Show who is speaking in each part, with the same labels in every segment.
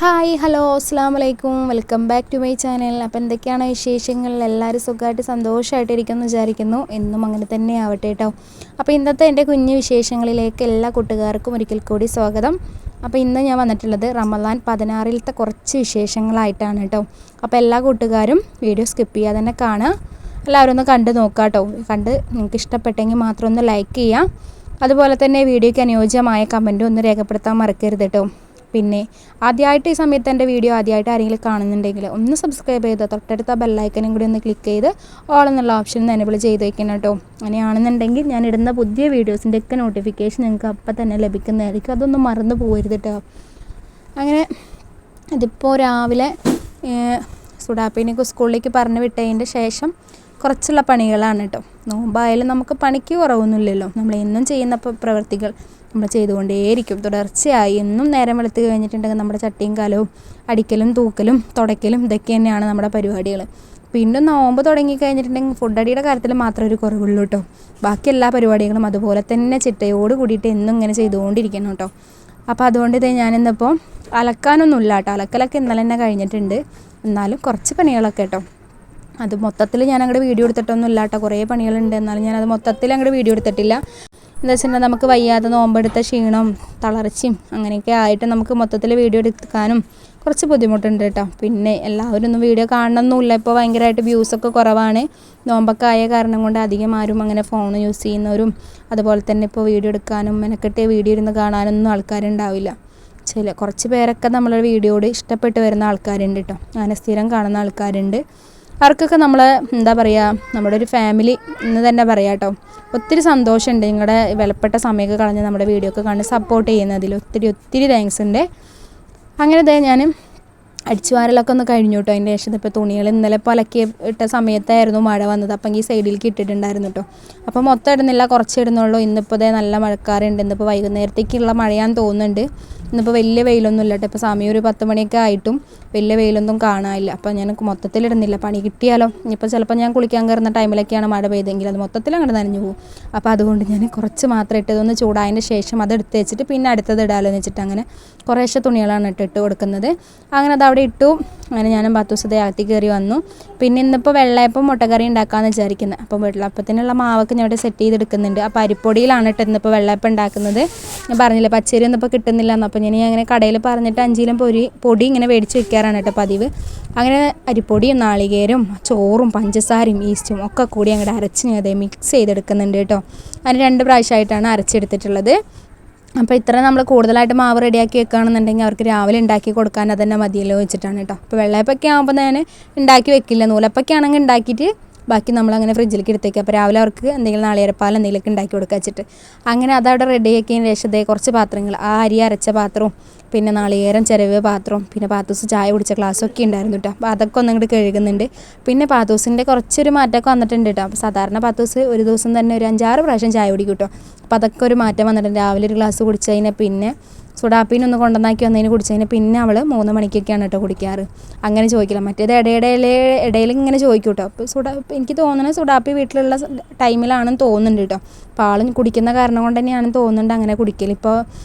Speaker 1: Hi hello അസ്സലാമലൈക്കും welcome back to my channel. അപ്പോൾ എന്തൊക്കെയാണ് വിശേഷങ്ങൾ? എല്ലാവരും സുഖമായിട്ട് സന്തോഷമായിട്ടിരിക്കുമെന്ന് വിചാരിക്കുന്നു. എന്നും അങ്ങനെ തന്നെ ആവട്ടെ കേട്ടോ. അപ്പോൾ ഇന്നത്തെ എൻ്റെ കുഞ്ഞു വിശേഷങ്ങളിലേക്ക് എല്ലാ കൂട്ടുകാർക്കും ഒരിക്കൽ കൂടി സ്വാഗതം. അപ്പോൾ ഇന്ന് ഞാൻ വന്നിട്ടുള്ളത് റമദാൻ 16-ത്തെ കുറച്ച് വിശേഷങ്ങളായിട്ടാണ് കേട്ടോ. അപ്പോൾ എല്ലാ കൂട്ടുകാരും വീഡിയോ സ്കിപ്പ് ചെയ്യാതെ തന്നെ കാണുക. എല്ലാവരും ഒന്ന് കണ്ട് നോക്കുക കേട്ടോ. കണ്ട് നിങ്ങൾക്ക് ഇഷ്ടപ്പെട്ടെങ്കിൽ മാത്രം ഒന്ന് ലൈക്ക് ചെയ്യുക. അതുപോലെ തന്നെ വീഡിയോയ്ക്ക് അനുയോജ്യമായ കമൻറ്റും ഒന്ന് രേഖപ്പെടുത്താൻ മറക്കരുത് കേട്ടോ. പിന്നെ ആദ്യമായിട്ട് ഈ സമയത്ത് എൻ്റെ വീഡിയോ ആദ്യമായിട്ട് ആരെങ്കിലും കാണുന്നുണ്ടെങ്കിൽ ഒന്ന് സബ്സ്ക്രൈബ് ചെയ്ത് തൊട്ടടുത്ത ബെല്ലൈക്കനും കൂടി ഒന്ന് ക്ലിക്ക് ചെയ്ത് ഓൾ എന്നുള്ള ഓപ്ഷൻ എനേബിൾ ചെയ്ത് വയ്ക്കണം കേട്ടോ. അങ്ങനെയാണെന്നുണ്ടെങ്കിൽ ഞാൻ ഇടുന്ന പുതിയ വീഡിയോസിൻ്റെ ഒക്കെ നോട്ടിഫിക്കേഷൻ നിങ്ങൾക്ക് അപ്പം തന്നെ ലഭിക്കുന്നതായിരിക്കും. അതൊന്നും മറന്നു പോകരുത് കേട്ടോ. അങ്ങനെ ഇതിപ്പോൾ രാവിലെ സുഡാപ്പിനെയൊക്കെ സ്കൂളിലേക്ക് പറഞ്ഞു വിട്ടതിൻ്റെ ശേഷം കുറച്ചുള്ള പണികളാണ് കേട്ടോ. നോമ്പായാലും നമുക്ക് പണിക്ക് കുറവൊന്നുമില്ലല്ലോ. നമ്മൾ എന്നും ചെയ്യുന്ന പ്രവൃത്തികൾ നമ്മൾ ചെയ്തുകൊണ്ടേയിരിക്കും തുടർച്ചയായി. എന്നും നേരം വെളുത്ത് കഴിഞ്ഞിട്ടുണ്ടെങ്കിൽ നമ്മുടെ ചട്ടിയും കലവും അടിക്കലും തൂക്കലും തുടയ്ക്കലും ഇതൊക്കെ തന്നെയാണ് നമ്മുടെ പരിപാടികൾ. പിന്നെ നോമ്പ് തുടങ്ങി കഴിഞ്ഞിട്ടുണ്ടെങ്കിൽ ഫുഡ് അടിയുടെ കാര്യത്തിൽ മാത്രമേ ഒരു കുറവുള്ളൂ കേട്ടോ. ബാക്കി എല്ലാ പരിപാടികളും അതുപോലെ തന്നെ ചിട്ടയോട് കൂടിയിട്ട് എന്നും ഇങ്ങനെ ചെയ്തുകൊണ്ടിരിക്കണം കേട്ടോ. അപ്പോൾ അതുകൊണ്ട് ഇത് ഞാനിന്നിപ്പോൾ അലക്കാനൊന്നുമില്ല കേട്ടോ. അലക്കലൊക്കെ ഇന്നലെ തന്നെ കഴിഞ്ഞിട്ടുണ്ട്. എന്നാലും കുറച്ച് പണികളൊക്കെ കേട്ടോ. അത് മൊത്തത്തിൽ ഞാൻ അങ്ങോട്ട് വീഡിയോ എടുത്തിട്ടൊന്നും ഇല്ല കേട്ടോ. കുറേ പണികളുണ്ട്. എന്നാലും ഞാനത് മൊത്തത്തിൽ അങ്ങോട്ട് വീഡിയോ എടുത്തിട്ടില്ല. എന്താ വെച്ചിട്ടുണ്ടെങ്കിൽ നമുക്ക് വയ്യാതെ നോമ്പെടുത്ത ക്ഷീണവും തളർച്ചയും അങ്ങനെയൊക്കെ ആയിട്ട് നമുക്ക് മൊത്തത്തിൽ വീഡിയോ എടുക്കാനും കുറച്ച് ബുദ്ധിമുട്ടുണ്ട് കേട്ടോ. പിന്നെ എല്ലാവരും ഒന്നും വീഡിയോ കാണണമെന്നില്ല. ഇപ്പോൾ ഭയങ്കരമായിട്ട് വ്യൂസൊക്കെ കുറവാണ്. നോമ്പൊക്കെ ആയ കാരണം കൊണ്ട് അധികം ആരും അങ്ങനെ ഫോൺ യൂസ് ചെയ്യുന്നവരും അതുപോലെ തന്നെ ഇപ്പോൾ വീഡിയോ എടുക്കാനും മെനക്കെട്ട് വീഡിയോ ഇരുന്ന് കാണാനൊന്നും ആൾക്കാരുണ്ടാവില്ല. കുറച്ച് പേരൊക്കെ നമ്മളെ വീഡിയോയോട് ഇഷ്ടപ്പെട്ട് വരുന്ന ആൾക്കാരുണ്ട് കേട്ടോ. അങ്ങനെ സ്ഥിരം കാണുന്ന ആൾക്കാരുണ്ട്. അവർക്കൊക്കെ നമ്മൾ എന്താ പറയുക, നമ്മുടെ ഒരു ഫാമിലി എന്ന് തന്നെ പറയാം കേട്ടോ. ഒത്തിരി സന്തോഷമുണ്ട് നിങ്ങളുടെ വിലപ്പെട്ട സമയമൊക്കെ കളഞ്ഞ് നമ്മുടെ വീഡിയോ ഒക്കെ കണ്ട് സപ്പോർട്ട് ചെയ്യുന്നതിൽ ഒത്തിരി താങ്ക്സ് ഉണ്ട്. അങ്ങനെ ഞാൻ അടിച്ചു വാരലൊക്കെ ഒന്ന് കഴിഞ്ഞു കേട്ടോ. അതിൻ്റെ ശേഷം ഇപ്പോൾ തുണികൾ ഇന്നലെ ഇപ്പോൾ അലക്കി ഇട്ട സമയത്തായിരുന്നു മഴ വന്നത്. അപ്പം ഈ സൈഡിലേക്ക് ഇട്ടിട്ടുണ്ടായിരുന്നു കേട്ടോ. അപ്പോൾ മൊത്തം ഇടുന്നില്ല, കുറച്ച് ഇടുന്നുള്ളൂ. ഇന്നിപ്പോൾ നല്ല മഴക്കാറുണ്ട്. ഇന്നിപ്പോൾ വൈകുന്നേരത്തേക്കുള്ള മഴയാന്ന് തോന്നുന്നുണ്ട്. ഇന്നിപ്പോൾ വലിയ വെയിലൊന്നും ഇല്ല കേട്ടോ. ഇപ്പോൾ സമയം ഒരു 10 മണിയൊക്കെ ആയിട്ടും വലിയ വെയിലൊന്നും കാണാനില്ല. അപ്പോൾ ഞാൻ മൊത്തത്തിലിടുന്നില്ല, പണി കിട്ടിയാലോ. ഇനിയിപ്പോൾ ചിലപ്പോൾ ഞാൻ കുളിക്കാൻ കയറുന്ന ടൈമിലൊക്കെയാണ് മഴ പെയ്തെങ്കിൽ അത് മൊത്തത്തിൽ അങ്ങോട്ട് നനഞ്ഞു പോകും. അപ്പോൾ അതുകൊണ്ട് ഞാൻ കുറച്ച് മാത്രം ഇട്ടതൊന്ന് ചൂടായതിൻ്റെ ശേഷം അത് എടുത്ത് വെച്ചിട്ട് പിന്നെ അടുത്തത് ഇടാമല്ലോ എന്ന് വെച്ചിട്ട് അങ്ങനെ കുറേശ്ശെ തുണികളാണ് ഇട്ട് കൊടുക്കുന്നത്. അങ്ങനെ അത് അവിടെ ഇട്ടു. അങ്ങനെ ഞാനും 10 ദിവസത്തെ അകത്തി കയറി വന്നു. പിന്നെ ഇന്നിപ്പോൾ വെള്ളയപ്പം മുട്ടക്കറി ഉണ്ടാക്കാമെന്ന് വിചാരിക്കുന്നത്. അപ്പോൾ വെള്ളയപ്പത്തിനുള്ള മാവൊക്കെ ഞാൻ ഇവിടെ സെറ്റ് ചെയ്തെടുക്കുന്നുണ്ട്. അപ്പോൾ അരിപ്പൊടിയിലാണ് കേട്ടോ ഇന്നിപ്പോൾ വെള്ളയപ്പം ഉണ്ടാക്കുന്നത്. ഞാൻ പറഞ്ഞില്ല പച്ചരി ഒന്നിപ്പോൾ കിട്ടുന്നില്ല എന്ന്. അപ്പോൾ ഞാൻ അങ്ങനെ കടയിൽ പറഞ്ഞിട്ട് 5 കിലോ പൊടി ഇങ്ങനെ മേടിച്ച് വെക്കാറാണ് കേട്ടോ പതിവ്. അങ്ങനെ അരിപ്പൊടിയും നാളികേരവും ചോറും പഞ്ചസാരയും ഈസ്റ്റും ഒക്കെ കൂടി അങ്ങോട്ട് അരച്ച് ഞാൻ അതേ മിക്സ് ചെയ്തെടുക്കുന്നുണ്ട് കേട്ടോ. അതിന് 2 പ്രാവശ്യമായിട്ടാണ് അരച്ചെടുത്തിട്ടുള്ളത്. അപ്പോൾ ഇത്ര നമ്മൾ കൂടുതലായിട്ട് മാവ് റെഡിയാക്കി വെക്കുകയാണെന്നുണ്ടെങ്കിൽ അവർക്ക് രാവിലെ ഉണ്ടാക്കി കൊടുക്കാൻ അത് തന്നെ മതിയല്ലോ വെച്ചിട്ടാണ് കേട്ടോ. അപ്പോൾ വെള്ളയപ്പൊക്കെ ആകുമ്പോൾ ഞാൻ ഉണ്ടാക്കി വെക്കില്ല. നൂലപ്പൊക്കെ ആണെങ്കിൽ ഉണ്ടാക്കിയിട്ട് ബാക്കി നമ്മളങ്ങനെ ഫ്രിഡ്ജിലേക്ക് എടുത്തേക്കുക. അപ്പോൾ രാവിലെ അവർക്ക് എന്തെങ്കിലും നാളികേരപ്പാൽ എന്തെങ്കിലുമൊക്കെ ഉണ്ടാക്കി കൊടുക്കുക വെച്ചിട്ട് അങ്ങനെ അതവിടെ റെഡിയാക്കിയതിന് ശേഷം കുറച്ച് പാത്രങ്ങൾ, ആ അരി അരച്ച പാത്രവും പിന്നെ നാളികേരം ചിരവ് പാത്രവും പിന്നെ പാത്തൂസ് ചായ കുടിച്ച ഗ്ലാസ്സൊക്കെ ഉണ്ടായിരുന്നു കേട്ടോ. അപ്പോൾ അതൊക്കെ ഒന്നും ഇങ്ങോട്ട് കഴുകുന്നുണ്ട്. പിന്നെ പാത്തൂസിൻ്റെ കുറച്ചൊരു മാറ്റമൊക്കെ വന്നിട്ടുണ്ട് കേട്ടോ. അപ്പോൾ സാധാരണ പാത്തൂസ് ഒരു ദിവസം തന്നെ ഒരു 5-6 പ്രാവശ്യം ചായ കുടിക്കും കേട്ടോ. അപ്പോൾ അതൊക്കെ ഒരു മാറ്റം വന്നിട്ടുണ്ട്. രാവിലെ ഒരു ഗ്ലാസ് കുടിച്ചതിന് പിന്നെ സുഡാപ്പീനൊന്ന് കൊണ്ടുവന്നാക്കി വന്നതിന് കുടിച്ചതിന് പിന്നെ അവൾ 3 മണിക്കൊക്കെയാണ് കേട്ടോ കുടിക്കാറ്. അങ്ങനെ ചോദിക്കില്ല. മറ്റേത് ഇടയിൽ ഇങ്ങനെ ചോദിക്കും കേട്ടോ. അപ്പോൾ എനിക്ക് തോന്നുന്നത് സുഡാപ്പി വീട്ടിലുള്ള ടൈമിലാണെന്ന് തോന്നുന്നുണ്ട് കേട്ടോ. അപ്പോൾ ആളും കുടിക്കുന്ന കാരണം കൊണ്ട് തന്നെയാണെന്ന് തോന്നുന്നുണ്ട് അങ്ങനെ കുടിക്കൽ. ഇപ്പോൾ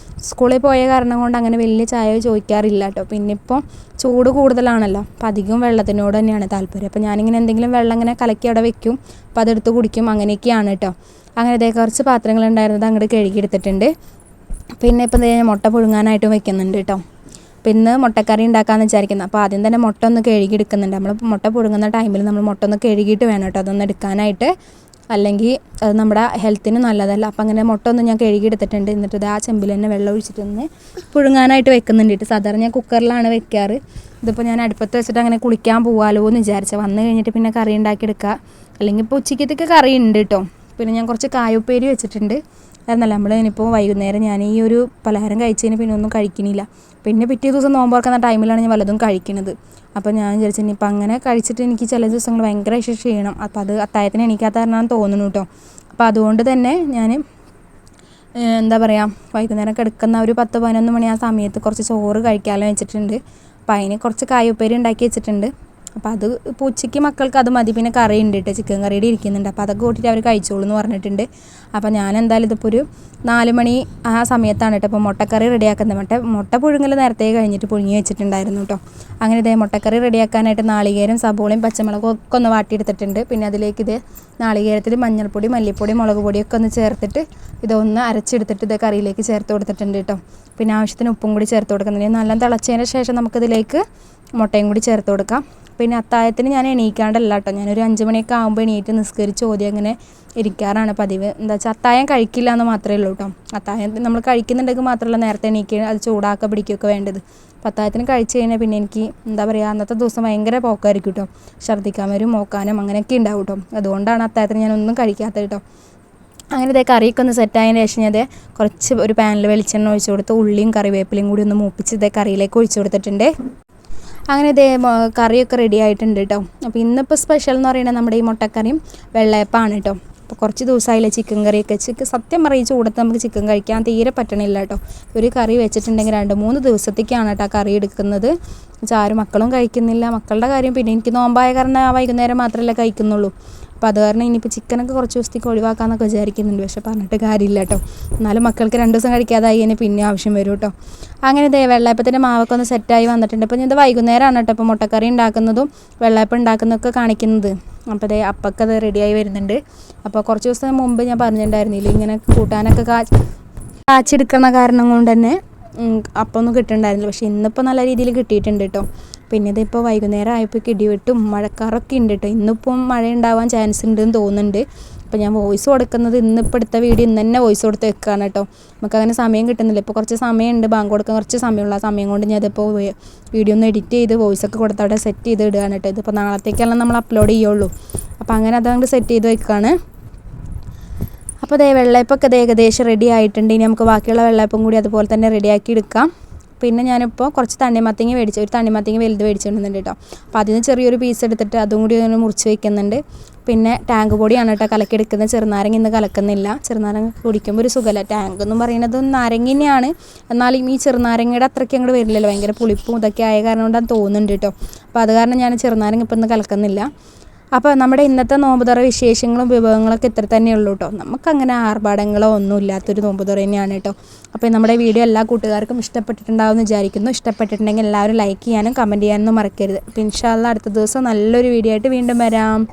Speaker 1: സ്കൂളിൽ പോയ കാരണം കൊണ്ട് അങ്ങനെ വലിയ ചായ ചോദിക്കാറില്ല കേട്ടോ. പിന്നെ ഇപ്പോൾ ചൂട് കൂടുതലാണല്ലോ. അപ്പോൾ അധികം വെള്ളത്തിനോട് തന്നെയാണ് താല്പര്യം. അപ്പോൾ ഞാനിങ്ങനെ എന്തെങ്കിലും വെള്ളം ഇങ്ങനെ കലക്കി അവിടെ വെക്കും. അപ്പോൾ അതെടുത്ത് കുടിക്കും. അങ്ങനെയൊക്കെയാണ് കേട്ടോ. അങ്ങനെ കുറച്ച് പാത്രങ്ങളുണ്ടായിരുന്നത് അങ്ങോട്ട് കഴുകിയെടുത്തിട്ടുണ്ട്. പിന്നെ ഇപ്പം ഞാൻ മുട്ട പുഴുങ്ങാനായിട്ടും വെക്കുന്നുണ്ട് കേട്ടോ. പിന്നെ മുട്ടക്കറി ഉണ്ടാക്കാമെന്ന് വിചാരിക്കുന്നത്. അപ്പോൾ ആദ്യം തന്നെ മുട്ട ഒന്ന് കഴുകിയെടുക്കുന്നുണ്ട്. നമ്മൾ മുട്ട പുഴുങ്ങുന്ന ടൈമിൽ നമ്മൾ മുട്ട ഒന്ന് കഴുകിയിട്ട് വേണം കേട്ടോ അതൊന്ന് എടുക്കാനായിട്ട്. അല്ലെങ്കിൽ അത് നമ്മുടെ ഹെൽത്തിന് നല്ലതല്ല. അപ്പോൾ അങ്ങനെ മുട്ട ഒന്ന് ഞാൻ കഴുകിയെടുത്തിട്ടുണ്ട്. എന്നിട്ട് ആ ചെമ്പിൽ തന്നെ വെള്ളം ഒഴിച്ചിട്ടൊന്ന് പുഴുങ്ങാനായിട്ട് വെക്കുന്നുണ്ട്. സാധാരണ ഞാൻ കുക്കറിലാണ് വെക്കാറ്. ഇതിപ്പോൾ ഞാൻ അടുപ്പത്ത് വെച്ചിട്ട് അങ്ങനെ കുളിക്കാൻ പോകാമല്ലോ എന്ന് വിചാരിച്ചാൽ വന്നു കഴിഞ്ഞിട്ട് പിന്നെ കറി ഉണ്ടാക്കിയെടുക്കുക. അല്ലെങ്കിൽ ഇപ്പോൾ ഉച്ചക്കത്തേക്ക് കറി ഉണ്ട് കേട്ടോ. പിന്നെ ഞാൻ കുറച്ച് കായുപ്പേരി വെച്ചിട്ടുണ്ട്. എന്നല്ല നമ്മൾ ഇനിയിപ്പോൾ വൈകുന്നേരം ഞാൻ ഈ ഒരു പലഹാരം കഴിച്ചതിന് പിന്നെ ഒന്നും കഴിക്കണില്ല. പിന്നെ പിറ്റേ ദിവസം നോമ്പ് തുറക്കുന്ന ടൈമിലാണ് ഞാൻ വല്ലതും കഴിക്കുന്നത്. അപ്പോൾ ഞാൻ വിചാരിച്ചു ഇനിയിപ്പോൾ അങ്ങനെ കഴിച്ചിട്ട് എനിക്ക് ചില ദിവസങ്ങൾ ഭയങ്കര ക്ഷീണം. അപ്പോൾ അത് അത്താഴത്തിന് എണീക്കാത്ത കാരണമാണ് തോന്നുന്നു കേട്ടോ. അപ്പോൾ അതുകൊണ്ട് തന്നെ ഞാൻ എന്താ പറയുക വൈകുന്നേരം കിടക്കുന്ന ഒരു 10-11 മണി ആ സമയത്ത് കുറച്ച് ചോറ് കഴിക്കാമല്ലോ വെച്ചിട്ടുണ്ട്. അപ്പോൾ അതിന് കുറച്ച് കായുപ്പേരി ഉണ്ടാക്കി വെച്ചിട്ടുണ്ട്. അപ്പോൾ അത് ഇപ്പോൾ ഉച്ചയ്ക്ക് മക്കൾക്ക് അത് മതി. പിന്നെ കറി ഉണ്ട് കേട്ടോ, ചിക്കൻ കറിയുടെ ഇരിക്കുന്നുണ്ട്. അപ്പോൾ അതൊക്കെ കൂട്ടിയിട്ട് അവർ കഴിച്ചോളൂ എന്ന് പറഞ്ഞിട്ടുണ്ട്. അപ്പോൾ ഞാൻ എന്തായാലും ഇതിപ്പോൾ ഒരു 4 മണി ആ സമയത്താണ് കേട്ടോ ഇപ്പോൾ മുട്ടക്കറി റെഡിയാക്കുന്നത്. മുട്ട പുഴുങ്ങൽ നേരത്തെ കഴിഞ്ഞിട്ട് പുഴുങ്ങി വെച്ചിട്ടുണ്ടായിരുന്നു കേട്ടോ. അങ്ങനെ ഇതേ മുട്ടക്കറി റെഡിയാക്കാനായിട്ട് നാളികേരം, സബോളയും പച്ചമുളകും ഒക്കെ ഒന്ന് വാട്ടിയെടുത്തിട്ടുണ്ട്. പിന്നെ അതിലേക്ക് ഇത് നാളികേരത്തിൽ മഞ്ഞൾപ്പൊടി, മല്ലിപ്പൊടി, മുളക് പൊടിയൊക്കെ ഒന്ന് ചേർത്തിട്ട് ഇതൊന്ന് അരച്ചെടുത്തിട്ട് ഇത് കറിയിലേക്ക് ചേർത്ത് കൊടുത്തിട്ടുണ്ട് കേട്ടോ. പിന്നെ ആവശ്യത്തിന് ഉപ്പും കൂടി ചേർത്ത് കൊടുക്കുന്നുണ്ട്. നല്ല തിളച്ചതിന് ശേഷം നമുക്കിതിലേക്ക് മുട്ടയും കൂടി ചേർത്ത് കൊടുക്കാം. പിന്നെ അത്താഴത്തിന് ഞാൻ എണീക്കാണ്ടല്ല കേട്ടോ, ഞാനൊരു 5 മണിയൊക്കെ ആകുമ്പോൾ എണീറ്റ് നിസ്കരിച്ച് ഓതി അങ്ങനെ ഇരിക്കാറാണ് പതിവ്. എന്താ വെച്ചാൽ അത്താഴം കഴിക്കില്ല എന്ന് മാത്രമേ ഉള്ളൂ കേട്ടോ. അത്താഴം നമ്മൾ കഴിക്കുന്നുണ്ടെങ്കിൽ മാത്രമല്ല നേരത്തെ എണീക്കുക, അത് ചൂടാക്കുക പിടിക്കുകയൊക്കെ വേണ്ടത്. അപ്പോൾ അത്താഴത്തിന് കഴിച്ച് കഴിഞ്ഞാൽ പിന്നെ എനിക്ക് എന്താ പറയുക, അന്നത്തെ ദിവസം ഭയങ്കര പോക്കായിരിക്കും കേട്ടോ. ഛർദ്ദിക്കാൻ വരും, മോക്കാനും അങ്ങനെയൊക്കെ ഉണ്ടാവും കേട്ടോ. അതുകൊണ്ടാണ് അത്താഴത്തിന് ഞാനൊന്നും കഴിക്കാത്തത് കേട്ടോ. അങ്ങനെ ഇതേ കറിയൊക്കെ ഒന്ന് സെറ്റായതിന് ശേഷം ഞാൻ കുറച്ച് ഒരു പാനിൽ വെളിച്ചെണ്ണ ഒഴിച്ച് കൊടുത്ത് ഉള്ളിയും കറിവേപ്പിലയും കൂടി ഒന്ന് മൂപ്പിച്ച് ഇതേ കറിയിലേക്ക് ഒഴിച്ച് കൊടുത്തിട്ടുണ്ട്. അങ്ങനെ ഇതേ കറിയൊക്കെ റെഡി ആയിട്ടുണ്ട് കേട്ടോ. അപ്പോൾ ഇന്നിപ്പോൾ സ്പെഷ്യൽ എന്ന് പറയുന്നത് നമ്മുടെ ഈ മുട്ടക്കറിയും വെള്ളയപ്പമാണ് കേട്ടോ. അപ്പോൾ കുറച്ച് ദിവസമായില്ലേ ചിക്കൻ കറിയൊക്കെ. സത്യം പറയും ചൂടത്ത് നമുക്ക് ചിക്കൻ കഴിക്കാൻ തീരെ പറ്റണില്ല കേട്ടോ. ഒരു കറി വെച്ചിട്ടുണ്ടെങ്കിൽ 2-3 ദിവസത്തേക്കാണ് കേട്ടോ ആ കറി എടുക്കുന്നത്. ആരും മക്കളും കഴിക്കുന്നില്ല. മക്കളുടെ കാര്യം പിന്നെ എനിക്ക് നോമ്പായ കാരണം വൈകുന്നേരം മാത്രമല്ലേ കഴിക്കുന്നുള്ളൂ. അപ്പോൾ അത് കാരണം ഇനിയിപ്പോൾ ചിക്കനൊക്കെ കുറച്ച് ദിവസത്തേക്ക് ഒഴിവാക്കാമെന്നൊക്കെ വിചാരിക്കുന്നുണ്ട്. പക്ഷേ പറഞ്ഞിട്ട് കാര്യമില്ല കേട്ടോ. എന്നാലും മക്കൾക്ക് 2 ദിവസം കഴിക്കാതായി കഴിഞ്ഞാൽ പിന്നെ ആവശ്യം വരും കേട്ടോ. അങ്ങനെ ഇതേ വെള്ളയപ്പത്തിൻ്റെ മാവൊക്കെ ഒന്ന് സെറ്റായി വന്നിട്ടുണ്ട്. അപ്പോൾ ഇത് വൈകുന്നേരമാണ് കേട്ടോ ഇപ്പോൾ മുട്ടക്കറി ഉണ്ടാക്കുന്നതും വെള്ളയപ്പം ഉണ്ടാക്കുന്നതൊക്കെ കാണിക്കുന്നത്. അപ്പോൾ അതേ അപ്പൊക്കെ അത് റെഡിയായി വരുന്നുണ്ട്. അപ്പോൾ കുറച്ച് ദിവസം മുമ്പ് ഞാൻ പറഞ്ഞിട്ടുണ്ടായിരുന്നില്ല, ഇങ്ങനെ കൂട്ടാനൊക്കെ കാച്ചെടുക്കുന്ന കാരണം കൊണ്ട് തന്നെ അപ്പം ഒന്നും കിട്ടുന്നുണ്ടായിരുന്നില്ല. പക്ഷേ ഇന്നിപ്പോൾ നല്ല രീതിയിൽ കിട്ടിയിട്ടുണ്ട് കേട്ടോ. പിന്നെ ഇതിപ്പോൾ വൈകുന്നേരം ആയപ്പോൾ ഇടിവെട്ടും മഴക്കാറൊക്കെ ഉണ്ട് കേട്ടോ. ഇന്നിപ്പം മഴ ഉണ്ടാവാൻ ചാൻസ് ഉണ്ടെന്ന് തോന്നുന്നുണ്ട്. അപ്പോൾ ഞാൻ വോയിസ് കൊടുക്കുന്നത് ഇന്നിപ്പോൾ എടുത്ത വീഡിയോ ഇന്ന് തന്നെ വോയിസ് കൊടുത്ത് വെക്കുകയാണ് കേട്ടോ. നമുക്കങ്ങനെ സമയം കിട്ടുന്നില്ല. ഇപ്പോൾ കുറച്ച് സമയമുണ്ട്, ബാങ്ക് കൊടുക്കാൻ കുറച്ച് സമയമുള്ള ആ സമയം കൊണ്ട് ഞാൻ ഇതിപ്പോൾ വീഡിയോ ഒന്ന് എഡിറ്റ് ചെയ്ത് വോയിസൊക്കെ കൊടുത്ത് അവിടെ സെറ്റ് ചെയ്ത് ഇടുകയാണ് കേട്ടോ. ഇതിപ്പോൾ നാളത്തേക്കെല്ലാം നമ്മൾ അപ്ലോഡ് ചെയ്യുള്ളൂ. അപ്പോൾ അങ്ങനെ അതുകൊണ്ട് സെറ്റ് ചെയ്ത് വെക്കുകയാണ്. അപ്പോൾ അതേ വെള്ളയപ്പൊക്കെ അത് ഏകദേശം റെഡി ആയിട്ടുണ്ട്. ഇനി നമുക്ക് ബാക്കിയുള്ള വെള്ളയപ്പം കൂടി അതുപോലെ തന്നെ റെഡിയാക്കി എടുക്കാം. പിന്നെ ഞാനിപ്പോൾ കുറച്ച് തണ്ണിമത്തങ്ങ ഒരു തണ്ണിമത്തങ്ങ വലുത് മേടിച്ചിടുന്നുണ്ട് കേട്ടോ. അപ്പോൾ അതിന് ചെറിയൊരു പീസ് എടുത്തിട്ട് അതും കൂടി ഒന്ന് മുറിച്ച് വയ്ക്കുന്നുണ്ട്. പിന്നെ ടാങ്ക് പൊടിയാണ് കേട്ടോ കലക്കിയെടുക്കുന്നത്. ചെറുനാരങ്ങ ഇന്ന് കലക്കുന്നില്ല. ചെറുനാരങ്ങ കുടിക്കുമ്പോൾ ഒരു സുഖമല്ല. ടാങ്ക് എന്നും പറയുന്നത് നാരങ്ങ തന്നെയാണ്, എന്നാലും ഈ ചെറുനാരങ്ങയുടെ അത്രയ്ക്ക് അങ്ങോട്ട് വരില്ലല്ലോ. ഭയങ്കര പുളിപ്പും ഇതൊക്കെ ആയ കാരണം കൊണ്ടാണ് തോന്നുന്നുണ്ട് കേട്ടോ. അപ്പോൾ അത് കാരണം ഞാൻ ചെറുനാരങ്ങ ഇപ്പം ഇന്ന് കലക്കുന്നില്ല. അപ്പോൾ നമ്മുടെ ഇന്നത്തെ നോമ്പുതുറ വിശേഷങ്ങളും വിഭവങ്ങളൊക്കെ ഇത്ര തന്നെയുള്ളൂ കേട്ടോ. നമുക്കങ്ങനെ ആർഭാടങ്ങളോ ഒന്നും ഇല്ലാത്തൊരു നോമ്പുതുറ തന്നെയാണ് കേട്ടോ. അപ്പോൾ നമ്മുടെ വീഡിയോ എല്ലാ കൂട്ടുകാർക്കും ഇഷ്ടപ്പെട്ടിട്ടുണ്ടാവും എന്ന് വിചാരിക്കുന്നു. ഇഷ്ടപ്പെട്ടിട്ടുണ്ടെങ്കിൽ എല്ലാവരും ലൈക്ക് ചെയ്യാനും കമൻറ്റ് ചെയ്യാനൊന്നും മറക്കരുത്. അപ്പോൾ ഇൻഷാ അല്ലാഹ് അടുത്ത ദിവസം നല്ലൊരു വീഡിയോ ആയിട്ട് വീണ്ടും വരാം.